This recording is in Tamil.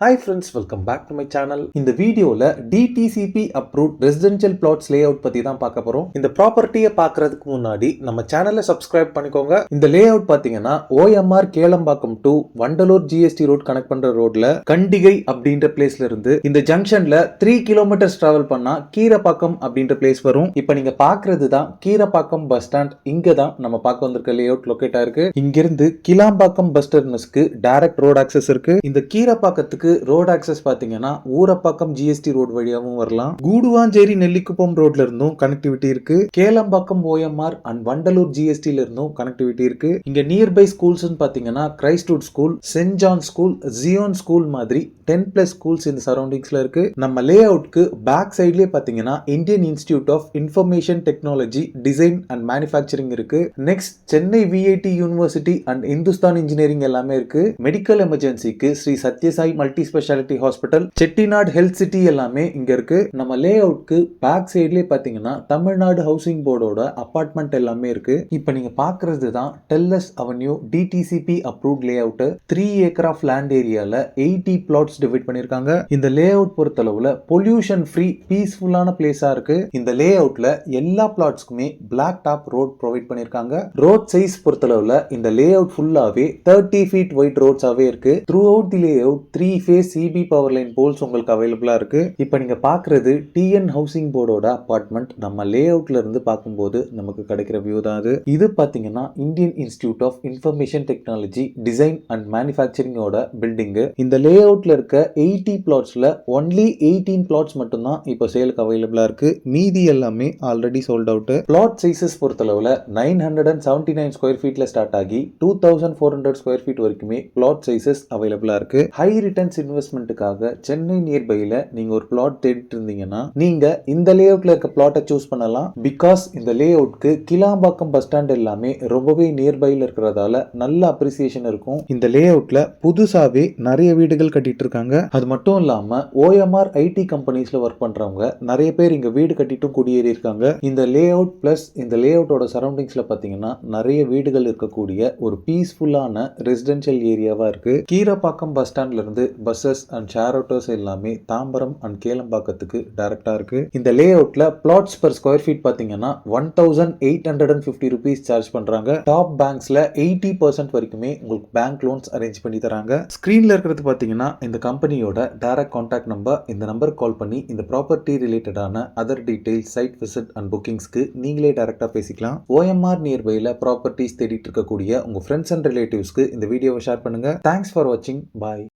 Hi friends, welcome back to my channel. இந்த வீடியோல DTCP approved residential plots layout பத்தி தான் பார்க்க போறோம். இந்த ப்ராப்பர்ட்டியை பார்க்கிறதுக்கு முன்னாடி நம்ம சேனலை சப்ஸ்கிரைப் பண்ணிக்கோங்க. இந்த லேஅவுட் பாத்தீங்கன்னா OMR Kelambakkam to Vandalur GST road connect பண்ற ரோட்ல கண்டிகை அப்படின்ற பிளேஸ்ல இருந்து இந்த ஜங்ஷன்ல 3 கிலோமீட்டர்ஸ் டிராவல் பண்ணா கீரப்பாக்கம் அப்படின்ற பிளேஸ் வரும். இப்போ நீங்க பார்க்கிறது தான் கீரப்பாக்கம் பஸ் ஸ்டாண்ட். இங்க தான் நம்ம பார்க்க வந்திருக்க லேஅவுட் லொகேட் ஆயிருக்கு. இங்கிருந்து கிளாம்பாக்கம் பஸ் டெர்மினஸ்க்கு டைரக்ட் ரோட் ஆக்சஸ் இருக்கு. இந்த கீரப்பாக்கத்துக்கு ரோட் ஆக்சஸ் பாத்தீங்கன்னா ஊரப்பாக்கம் GST ரோட் வழியாவும் வரலாம். கூடுவாஞ்சேரி நெல்லிக்குப்பம் ரோட்ல இருந்தும் கனெக்டிவிட்டி இருக்கு. கேளம்பாக்கம் OMR அண்ட் வண்டலூர் GSTல இருந்தும் கனெக்டிவிட்டி இருக்கு. இங்க நியர்பை ஸ்கூல்ஸ் பாத்தீங்கன்னா Christwood school, saint John school, Zion school மாதிரி 10+ ஸ்கூல்ஸ் இந்த சரௌண்டிங்ஸ்ல இருக்கு. நம்ம லே அவுட்க்கு பேக் சைட்லயே பாத்தீங்கன்னா Indian institute of information technology, design and manufacturing இருக்கு. Next Chennai VIT university and Hindustan engineering எல்லாமே இருக்கு. மெடிக்கல் எமர்ஜென்சிக்கு Sri Sathya Sai multi speciality hospital, Chettinad health city எல்லாமே இங்க இருக்கு. நம்ம லே அவுட்க்கு பேக் சைட்லயே பாத்தீங்கன்னா தமிழ்நாடு ஹவுசிங் போர்டோட அபார்ட்மெண்ட் எல்லாமே இருக்கு. இப்போ நீங்க பாக்குறது தான் Dellas avenue DTCP approved layout. 3 acre of land ஏரியால 80 பிளாட்ஸ் டிவைட் பண்ணிருக்காங்க. இந்த லே அவுட் பொறுத்தளவுல பொல்யூஷன் ஃப்ரீ பீஸ்ஃபுல்லான பிளேஸா இருக்கு. இந்த லே அவுட்ல எல்லா பிளாட்ஸ்க்குமே பிளாக் டாப் ரோட் ப்ரொவைட் பண்ணிருக்காங்க. ரோட் சைஸ் பொறுத்தளவுல இந்த லே அவுட் ஃபுல்லாவே 30 ஃபீட் வைட் ரோட்ஸாவே இருக்கு. Throughout the layout 3 phase CB power line poles உங்களுக்கு அவைலபிளா இருக்கு. இப்போ நீங்க பாக்குறது TN ஹவுசிங் போர்டோட அபார்ட்மெண்ட். நம்ம லே அவுட்ல இருந்து பார்க்கும்போது நமக்கு கிடைக்கிற வியூ தான் அது. இது பாத்தீங்கன்னா Indian institute of information technology, design and மேனுஃபேக்சரிங்கோட பில்டிங். இந்த லே அவுட்ல இருக்க 80 பிளாட்ஸ்ல ஒன்லி 18 பிளாட்ஸ் மட்டும் தான் இப்போ சேலுக்கு அவைலபிளா இருக்கு. மீதி எல்லாமே already sold out. Plot sizes பொறுத்தளவுல 979 ஸ்கொயர் ஃபீட்ல ஸ்டார்ட் ஆகி 2400 ஸ்கொயர் ஃபீட் வரைக்குமே பிளாட் சைஸஸ் அவைலபிளா இருக்கு. ஹை ரிட்டர்ன்ஸ் இன்வெஸ்ட்மெண்ட்டுக்காக சென்னை நியர்பைல நீங்க ஒரு பிளாட் தேடிட்டு இருந்தீங்கன்னா நீங்க இந்த லே அவுட்ல இருக்க பிளாட்டை சூஸ் பண்ணலாம். பிகாஸ் இந்த லே அவுட்க்கு கிளாம்பாக்கம் பஸ் ஸ்டாண்ட் எல்லாமே ரொம்பவே நியர்பைல இருக்கிறதால நல்ல அப்ரிசியேஷன் இருக்கும். இந்த லே அவுட்ல புதுசாவே நிறைய வீடுகள் கட்டிட்டு இருக்காங்க. அது மட்டும் இல்லாம OMR IT கம்பெனிஸ்ல ஒர்க் பண்றவங்க நிறைய பேர் இங்க வீடு கட்டிட்டும் குடியேறி இருக்காங்க. இந்த லே அவுட் பிளஸ் இந்த லே அவுட்டோட சரௌண்டிங்ஸ்ல பாத்தீங்கன்னா நிறைய வீடுகள் இருக்கக்கூடிய ஒரு பீஸ்ஃபுல்லான ரெசிடென்ஷியல் ஏரியாவா இருக்கு. கீரப்பாக்கம் பஸ் ஸ்டாண்ட்ல இருந்து பஸ்ஸஸ் அண்ட் ஷேர் ஆட்டோஸ் எல்லாமே தாம்பரம் அண்ட் கேளம்பாக்கத்துக்கு டைரக்டா இருக்கு. இந்த லே அவுட்ல பிளாட்ஸ் பர் ஸ்கொயர் ஃபீட் பாத்தீங்கன்னா 1850 rupees சார்ஜ் பண்றாங்க. டாப் பேங்க்ஸ்ல 80% வரைக்குமே உங்களுக்கு பேங்க் லோன்ஸ் அரேஞ்ச் பண்ணி தராங்க. ஸ்கிரீன்ல இருக்கிறது பாத்தீங்கன்னா இந்த கம்பெனியோட டைரக்ட் கான்டாக்ட் நம்பர். இந்த நம்பருக்கு கால் பண்ணி இந்த ப்ராப்பர்ட்டி ரிலேட்டடான other details, site visit and புக்கிங்ஸ்க்கு நீங்களே டைரக்டா பேசிக்கலாம். OMR நியர்பைல ப்ராப்பர்ட்டிஸ் தேடிட்டு இருக்கக்கூடிய உங்க ஃப்ரெண்ட்ஸ் அண்ட் ரிலேட்டிவ்ஸ்க்கு இந்த வீடியோவை ஷேர் பண்ணுங்க. தேங்க்ஸ் ஃபார் வாட்சிங். பாய்.